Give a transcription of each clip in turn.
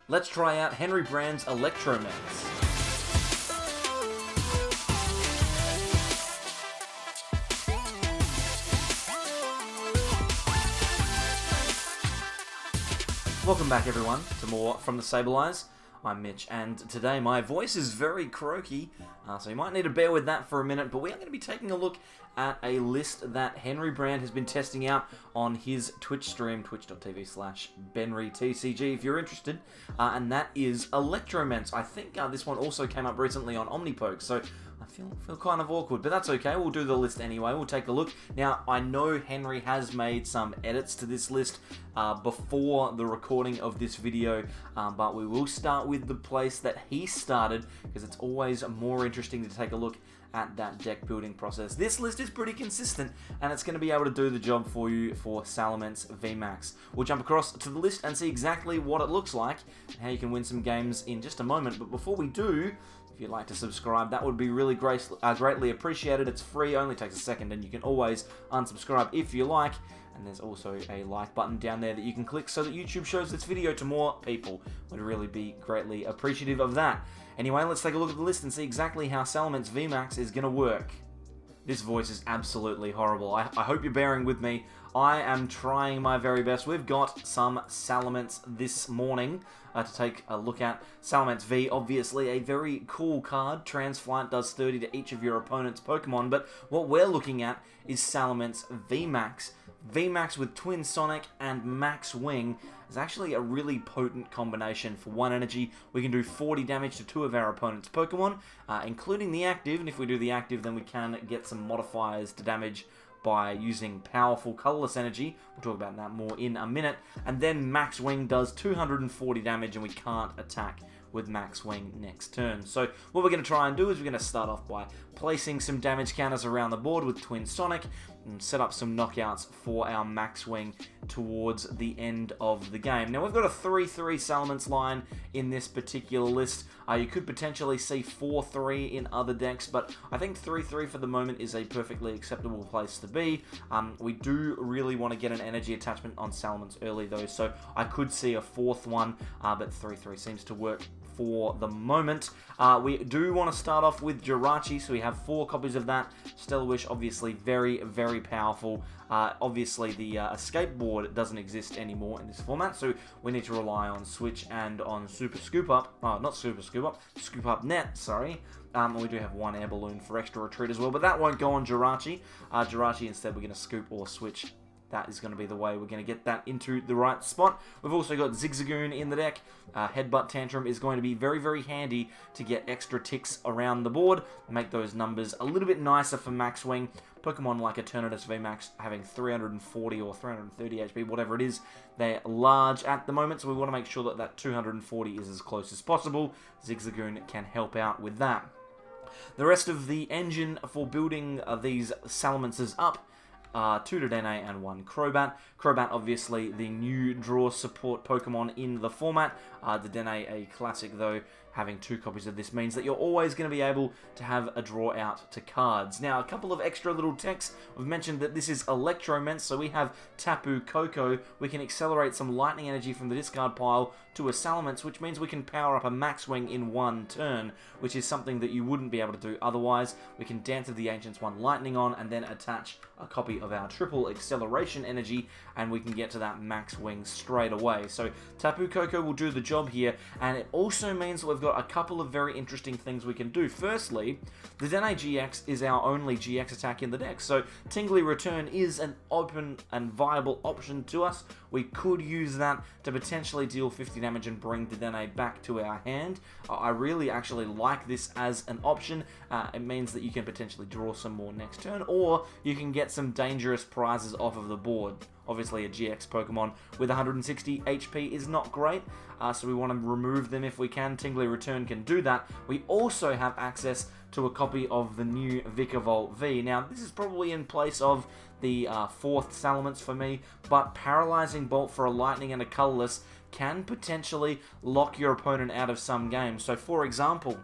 Let's try out Henry Brand's ELECTROMENCE. Welcome back everyone to more from the Sableyes. I'm Mitch, and today my voice is very croaky, so you might need to bear with that for a minute, but we are going to be taking a look at a list that Henry Brand has been testing out on his Twitch stream, twitch.tv/BenryTCG, if you're interested, and that is ELECTROMENCE. I think this one also came up recently on Omnipoke, so I feel kind of awkward, but that's okay. We'll do the list anyway. We'll take a look. Now, I know Henry has made some edits to this list before the recording of this video, but we will start with the place that he started, because it's always more interesting to take a look at that deck building process. This list is pretty consistent, and it's going to be able to do the job for you for Salamence Vmax. We'll jump across to the list and see exactly what it looks like and how you can win some games in just a moment. But before we do, if you'd like to subscribe, that would be really greatly appreciated. It's free, only takes a second, and you can always unsubscribe if you like. And there's also a like button down there that you can click so that YouTube shows this video to more people. Would really be greatly appreciative of that. Anyway, let's take a look at the list and see exactly how Salamence Vmax is going to work. This voice is absolutely horrible. I hope you're bearing with me. I am trying my very best. We've got some Salamence this morning to take a look at. Salamence V, obviously a very cool card. Transflight does 30 to each of your opponent's Pokemon, but what we're looking at is Salamence Vmax. Vmax with Twin Sonic and Max Wing is actually a really potent combination. For 1 energy, we can do 40 damage to 2 of our opponent's Pokemon, including the active, and if we do the active, then we can get some modifiers to damage by using powerful colorless energy. We'll talk about that more in a minute. And then Max Wing does 240 damage, and we can't attack with Max Wing next turn. So what we're going to try and do is we're going to start off by placing some damage counters around the board with Twin Sonic and set up some knockouts for our Max Wing towards the end of the game. Now we've got a 3-3 Salamence line in this particular list. You could potentially see 4-3 in other decks, but I think 3-3 for the moment is a perfectly acceptable place to be. We do really want to get an energy attachment on Salamence early though, so I could see a 4th one, but 3-3 seems to work for the moment. We do want to start off with Jirachi, so we have 4 copies of that. Stellar Wish, obviously very, very powerful. Obviously the escape board doesn't exist anymore in this format, so we need to rely on Switch and on Super Scoop Up. Not Super Scoop Up, Scoop Up Net, sorry. And we do have 1 air balloon for extra retreat as well, but that won't go on Jirachi. Jirachi, instead we're going to Scoop or Switch. That is going to be the way we're going to get that into the right spot. We've also got Zigzagoon in the deck. Headbutt Tantrum is going to be very, very handy to get extra ticks around the board, make those numbers a little bit nicer for Max Wing. Pokemon like Eternatus VMAX having 340 or 330 HP, whatever it is, they're large at the moment, so we want to make sure that that 240 is as close as possible. Zigzagoon can help out with that. The rest of the engine for building these Salamences up, 2 Dedenne and 1 Crobat. Crobat, obviously, the new draw support Pokemon in the format. Dedenne, a classic though, having 2 copies of this means that you're always going to be able to have a draw out to cards. Now, a couple of extra little techs. We've mentioned that this is ELECTROMENCE, so we have Tapu Koko. We can accelerate some lightning energy from the discard pile to a Salamence, which means we can power up a Max Wing in 1 turn, which is something that you wouldn't be able to do otherwise. We can Dance of the Ancients 1 lightning on and then attach a copy of our triple acceleration energy, and we can get to that Max Wing straight away. So Tapu Koko will do the job here, and it also means that we've got a couple of very interesting things we can do. Firstly, the Dedenne GX is our only GX attack in the deck, so Tingly Return is an open and viable option to us. We could use that to potentially deal 50 damage and bring Dedenne back to our hand. I really actually like this as an option. It means that you can potentially draw some more next turn, or you can get some dangerous prizes off of the board. Obviously a GX Pokemon with 160 HP is not great, so we want to remove them if we can. Tingly Return can do that. We also have access to a copy of the new Vikavolt V. Now, this is probably in place of the 4th Salamence for me, but Paralyzing Bolt for a Lightning and a Colorless can potentially lock your opponent out of some games. So, for example,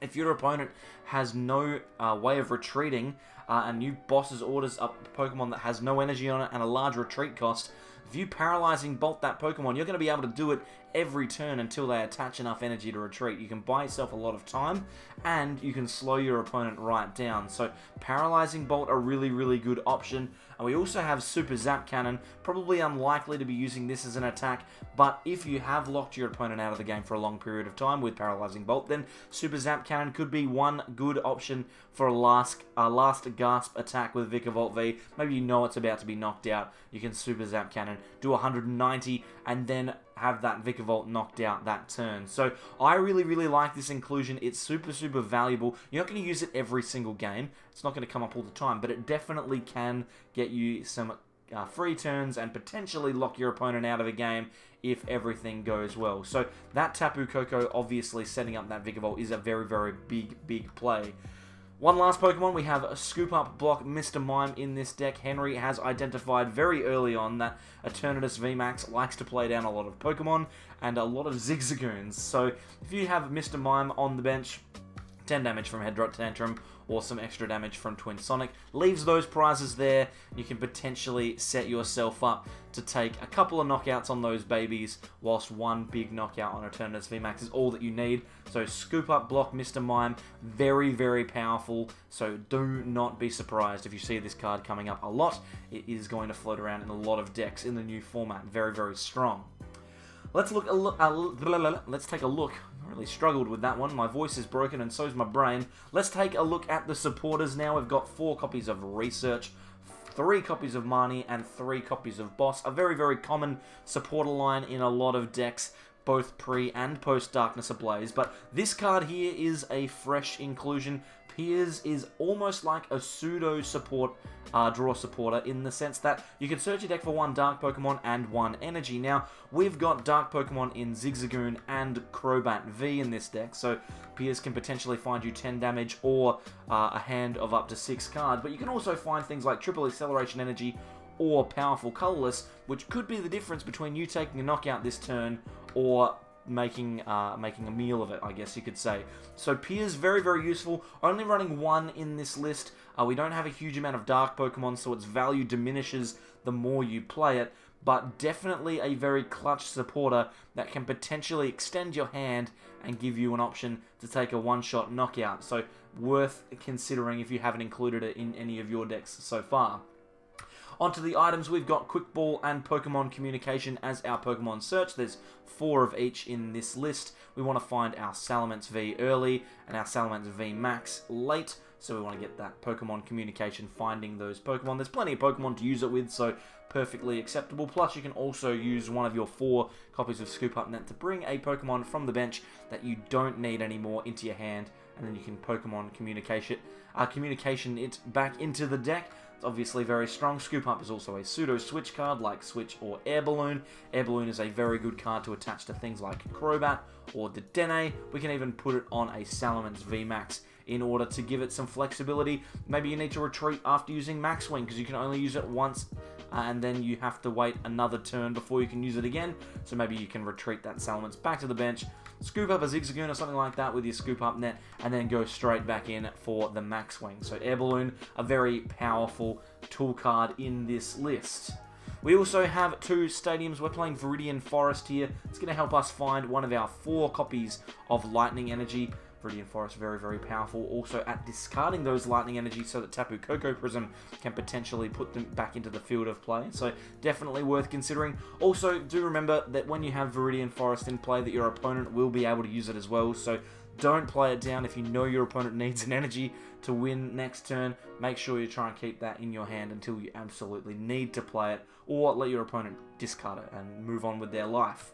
if your opponent has no way of retreating, and you boss's orders up a Pokemon that has no energy on it and a large retreat cost, if you Paralyzing Bolt that Pokemon, you're going to be able to do it every turn until they attach enough energy to retreat. You can buy yourself a lot of time, and you can slow your opponent right down. So Paralyzing Bolt, a really, really good option. And we also have Super Zap Cannon, probably unlikely to be using this as an attack, but if you have locked your opponent out of the game for a long period of time with Paralyzing Bolt, then Super Zap Cannon could be one good option for a last gasp attack with Vikavolt V. Maybe you know it's about to be knocked out, you can Super Zap Cannon, do 190, and then have that Vikavolt knocked out that turn. So I really, really like this inclusion. It's super, super valuable. You're not going to use it every single game. It's not going to come up all the time, but it definitely can get you some free turns and potentially lock your opponent out of a game if everything goes well. So that Tapu Koko, obviously setting up that Vikavolt, is a very, very big play. One last Pokemon, we have a Scoop Up Block Mr. Mime in this deck. Henry has identified very early on that Darkness Vmax likes to play down a lot of Pokemon and a lot of Zigzagoons. So if you have Mr. Mime on the bench, 10 damage from Headrot Tantrum, or some extra damage from Twin Sonic, leaves those prizes there. You can potentially set yourself up to take a couple of knockouts on those babies, whilst one big knockout on Darkness Vmax is all that you need. So Scoop Up Block Mr. Mime, very, very powerful, so do not be surprised if you see this card coming up a lot. It is going to float around in a lot of decks in the new format, very, very strong. Let's take a look. I really struggled with that one. My voice is broken and so is my brain. Let's take a look at the supporters now. We've got 4 copies of Research, 3 copies of Marnie, and 3 copies of Boss. A very, very common supporter line in a lot of decks, both pre and post Darkness Ablaze. But this card here is a fresh inclusion. Piers is almost like a pseudo support draw supporter, in the sense that you can search your deck for 1 Dark Pokemon and 1 Energy. Now, we've got Dark Pokemon in Zigzagoon and Crobat V in this deck, so Piers can potentially find you 10 damage or a hand of up to 6 cards, but you can also find things like Triple Acceleration Energy or Powerful Colorless, which could be the difference between you taking a knockout this turn or making a meal of it, I guess you could say. So Piers, very, very useful. Only running 1 in this list. We don't have a huge amount of Dark Pokemon, so its value diminishes the more you play it, but definitely a very clutch supporter that can potentially extend your hand and give you an option to take a one-shot knockout. So worth considering if you haven't included it in any of your decks so far. Onto the items, we've got Quick Ball and Pokemon Communication as our Pokemon search. There's 4 of each in this list. We want to find our Salamence V early and our Salamence Vmax late. So we want to get that Pokemon Communication, finding those Pokemon. There's plenty of Pokemon to use it with, so perfectly acceptable. Plus, you can also use one of your 4 copies of Scoop Up Net to bring a Pokemon from the bench that you don't need anymore into your hand, and then you can Pokemon Communication it back into the deck. It's obviously very strong. Scoop Up is also a pseudo-switch card like Switch or Air Balloon. Air Balloon is a very good card to attach to things like Crobat or Dedenne. We can even put it on a Salamence Vmax in order to give it some flexibility. Maybe you need to retreat after using Max Wing because you can only use it once and then you have to wait another turn before you can use it again. So maybe you can retreat that Salamence back to the bench, scoop up a Zigzagoon or something like that with your Scoop Up Net, and then go straight back in for the Max Wing. So Air Balloon, a very powerful tool card in this list. We also have 2 stadiums. We're playing Viridian Forest here. It's going to help us find one of our 4 copies of Lightning Energy. Viridian Forest, very, very powerful. Also at discarding those Lightning Energy so that Tapu Koko Prism can potentially put them back into the field of play. So definitely worth considering. Also, do remember that when you have Viridian Forest in play, that your opponent will be able to use it as well. So don't play it down. If you know your opponent needs an energy to win next turn, make sure you try and keep that in your hand until you absolutely need to play it, or let your opponent discard it and move on with their life.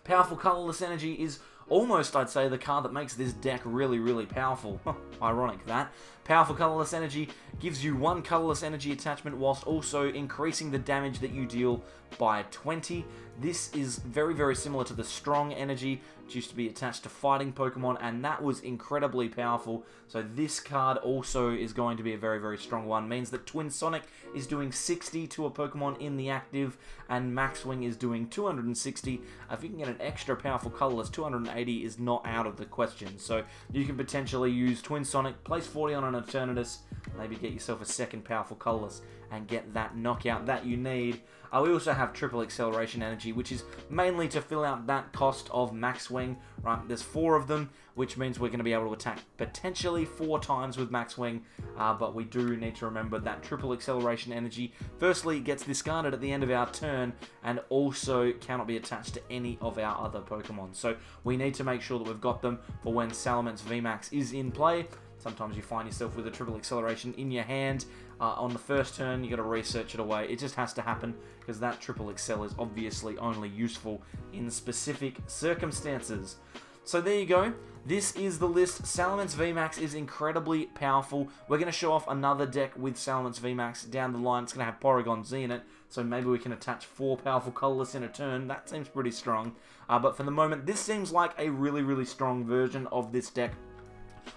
Powerful Colorless Energy is almost, I'd say, the card that makes this deck really, really powerful. Ironic, that. Powerful Colorless Energy gives you 1 Colorless Energy attachment whilst also increasing the damage that you deal by 20. This is very, very similar to the Strong Energy, which used to be attached to fighting Pokemon, and that was incredibly powerful. So this card also is going to be a very, very strong one. Means that Twin Sonic is doing 60 to a Pokemon in the active, and Max Wing is doing 260. If you can get an extra powerful Colorless, 280 is not out of the question. So you can potentially use Twin Sonic, place 40 on an Eternatus, maybe get yourself a second powerful colorless and get that knockout that you need. We also have triple acceleration energy, which is mainly to fill out that cost of max wing, right? There's 4 of them, which means we're going to be able to attack potentially 4 times with max wing, but we do need to remember that triple acceleration energy firstly gets discarded at the end of our turn and also cannot be attached to any of our other Pokemon. So we need to make sure that we've got them for when Salamence Vmax is in play. Sometimes you find yourself with a triple acceleration in your hand on the first turn. You got to research it away. It just has to happen because that triple excel is obviously only useful in specific circumstances. So there you go. This is the list. Salamence Vmax is incredibly powerful. We're going to show off another deck with Salamence Vmax down the line. It's going to have Porygon Z in it, so maybe we can attach 4 powerful colorless in a turn. That seems pretty strong. But for the moment, this seems like a really, really strong version of this deck.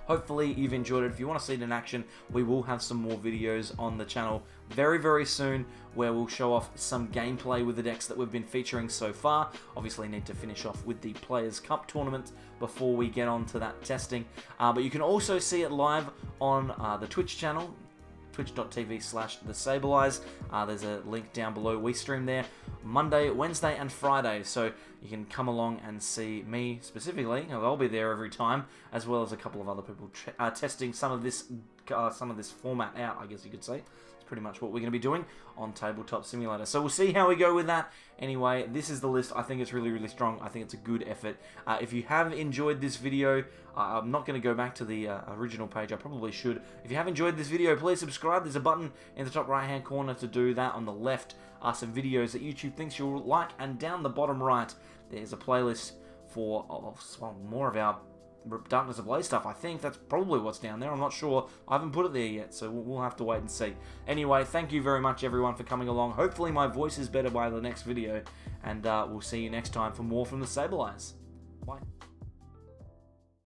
Hopefully you've enjoyed it. If you want to see it in action, we will have some more videos on the channel very, very soon where we'll show off some gameplay with the decks that we've been featuring so far. Obviously need to finish off with the Players' Cup tournament before we get on to that testing. But you can also see it live on the Twitch channel, twitch.tv/thesableyes. There's a link down below. We stream there Monday, Wednesday, and Friday, so you can come along and see me specifically. I'll be there every time, as well as a couple of other people testing some of this format out, I guess you could say. It's pretty much what we're going to be doing on Tabletop Simulator. So we'll see how we go with that. Anyway, this is the list. I think it's really, really strong. I think it's a good effort. If you have enjoyed this video, I'm not going to go back to the original page. I probably should. If you have enjoyed this video, please subscribe. There's a button in the top right-hand corner to do that. On the left are some videos that YouTube thinks you'll like. And down the bottom right, there's a playlist for more of our Darkness Ablaze stuff. I think that's probably what's down there. I'm not sure. I haven't put it there yet, so we'll have to wait and see. Anyway, thank you very much, everyone, for coming along. Hopefully my voice is better by the next video, and we'll see you next time for more from the Sableyes. Bye.